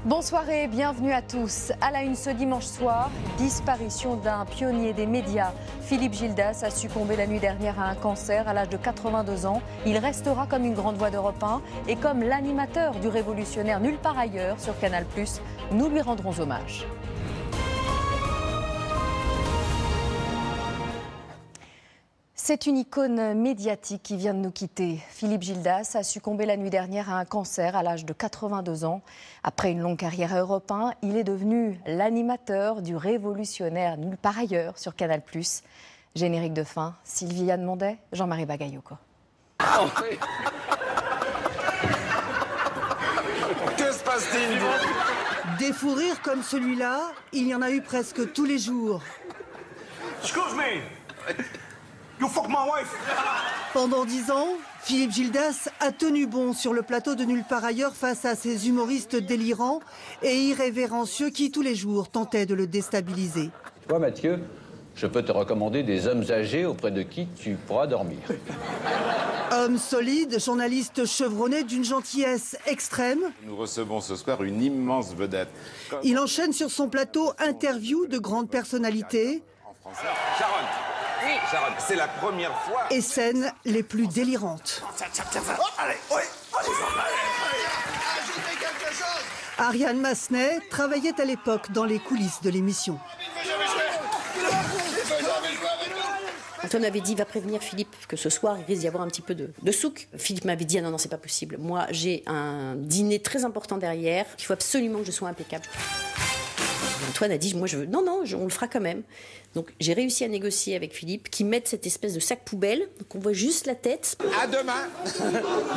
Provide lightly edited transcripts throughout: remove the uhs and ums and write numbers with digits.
Bonsoir et bienvenue à tous. À la une ce dimanche soir, disparition d'un pionnier des médias. Philippe Gildas a succombé la nuit dernière à un cancer à l'âge de 82 ans. Il restera comme une grande voix d'Europe 1 et comme l'animateur du révolutionnaire Nulle part ailleurs sur Canal+. Nous lui rendrons hommage. C'est une icône médiatique qui vient de nous quitter. Philippe Gildas a succombé la nuit dernière à un cancer à l'âge de 82 ans. Après une longue carrière à Europe 1, il est devenu l'animateur du révolutionnaire Nulle part ailleurs sur Canal+. Générique de fin, Sylviane Mondet, Jean-Marie Bagayoko. Que se passe-t-il? Des fous rires comme celui-là, il y en a eu presque tous les jours. Excuse me. You fuck my wife. Pendant 10 ans, Philippe Gildas a tenu bon sur le plateau de Nulle part ailleurs face à ces humoristes délirants et irrévérencieux qui tous les jours tentaient de le déstabiliser. Toi, Mathieu, je peux te recommander des hommes âgés auprès de qui tu pourras dormir. Homme solide, journaliste chevronné d'une gentillesse extrême. Nous recevons ce soir une immense vedette. Il enchaîne sur son plateau interviews de grandes personnalités. Sharon. Oui, Sharon, c'est la première fois. Et scènes les plus délirantes. Allez, oui, ajoutez quelque chose. Ariane Massenet travaillait à l'époque dans les coulisses de l'émission. Antoine avait dit, va prévenir Philippe que ce soir, il risque d'y avoir un petit peu de souk. Philippe m'avait dit, ah non, c'est pas possible. Moi, j'ai un dîner très important derrière. Il faut absolument que je sois impeccable. Antoine a dit, moi, je veux... Non, on le fera quand même. Donc, j'ai réussi à négocier avec Philippe qu'il mette cette espèce de sac poubelle. Donc, on voit juste la tête. À demain,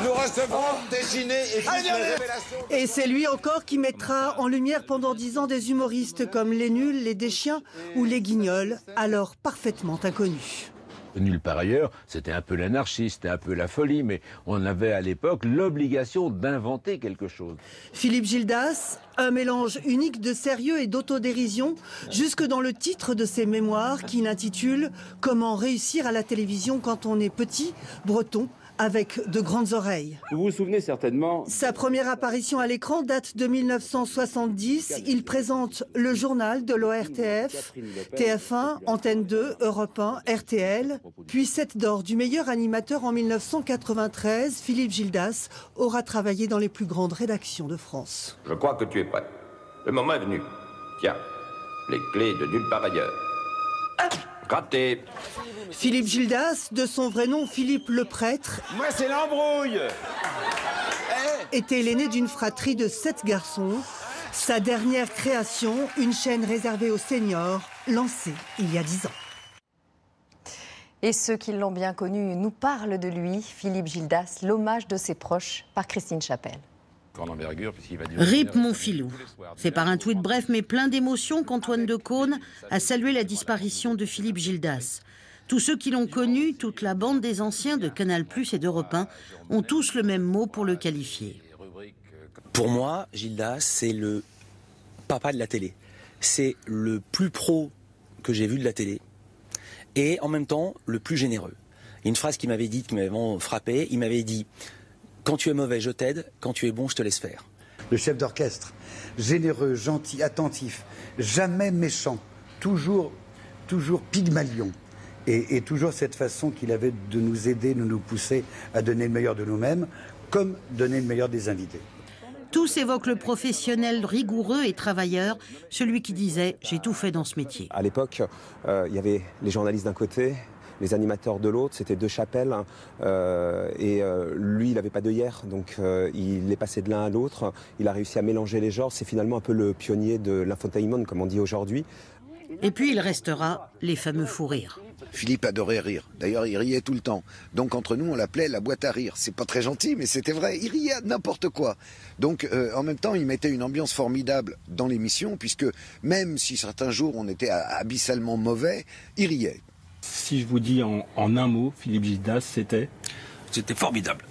nous recevrons des dîners et toutes les révélations. Et c'est lui encore qui mettra en lumière pendant 10 ans des humoristes comme les Nuls, les Deschiens ou les Guignols, alors parfaitement inconnus. Nulle part ailleurs, c'était un peu l'anarchie, c'était un peu la folie, mais on avait à l'époque l'obligation d'inventer quelque chose. Philippe Gildas, un mélange unique de sérieux et d'autodérision, jusque dans le titre de ses mémoires qu'il intitule « Comment réussir à la télévision quand on est petit, breton ». Avec de grandes oreilles. Vous vous souvenez certainement. Sa première apparition à l'écran date de 1970. Il présente le journal de l'ORTF, TF1, Antenne 2, Europe 1, RTL. Puis 7 d'or du meilleur animateur en 1993, Philippe Gildas aura travaillé dans les plus grandes rédactions de France. Je crois que tu es prêt. Le moment est venu. Tiens, les clés de Nulle part ailleurs. Raté. Philippe Gildas, de son vrai nom Philippe le Prêtre, Moi, c'est l'embrouille. était l'aîné d'une fratrie de 7 garçons. Sa dernière création, une chaîne réservée aux seniors, lancée il y a 10 ans. Et ceux qui l'ont bien connu nous parlent de lui, Philippe Gildas, l'hommage de ses proches par Christine Chapelle. Rip mon filou. C'est par un tweet bref mais plein d'émotions qu'Antoine Decaune a salué la disparition de Philippe Gildas. Tous ceux qui l'ont connu, toute la bande des anciens de Canal+ et d'Europe 1 ont tous le même mot pour le qualifier. Pour moi, Gildas, c'est le papa de la télé. C'est le plus pro que j'ai vu de la télé. Et en même temps, le plus généreux. Une phrase qu'il m'avait dite, qui m'avait vraiment frappé, il m'avait dit « Quand tu es mauvais, je t'aide. Quand tu es bon, je te laisse faire. » Le chef d'orchestre, généreux, gentil, attentif, jamais méchant, toujours Pygmalion. Et toujours cette façon qu'il avait de nous aider, de nous pousser à donner le meilleur de nous-mêmes, comme donner le meilleur des invités. Tous évoquent le professionnel rigoureux et travailleur, celui qui disait « j'ai tout fait dans ce métier ». À l'époque, il y avait les journalistes d'un côté, les animateurs de l'autre, c'était deux chapelles. Lui, il n'avait pas d'œillère, donc il est passé de l'un à l'autre. Il a réussi à mélanger les genres. C'est finalement un peu le pionnier de l'infotainment, comme on dit aujourd'hui. Et puis il restera les fameux fous rires. Philippe adorait rire. D'ailleurs, il riait tout le temps. Donc, entre nous, on l'appelait la boîte à rire. C'est pas très gentil, mais c'était vrai. Il riait à n'importe quoi. Donc, en même temps, il mettait une ambiance formidable dans l'émission, puisque même si certains jours, on était abyssalement mauvais, il riait. Si je vous dis en un mot, Philippe Gildas, c'était... C'était formidable.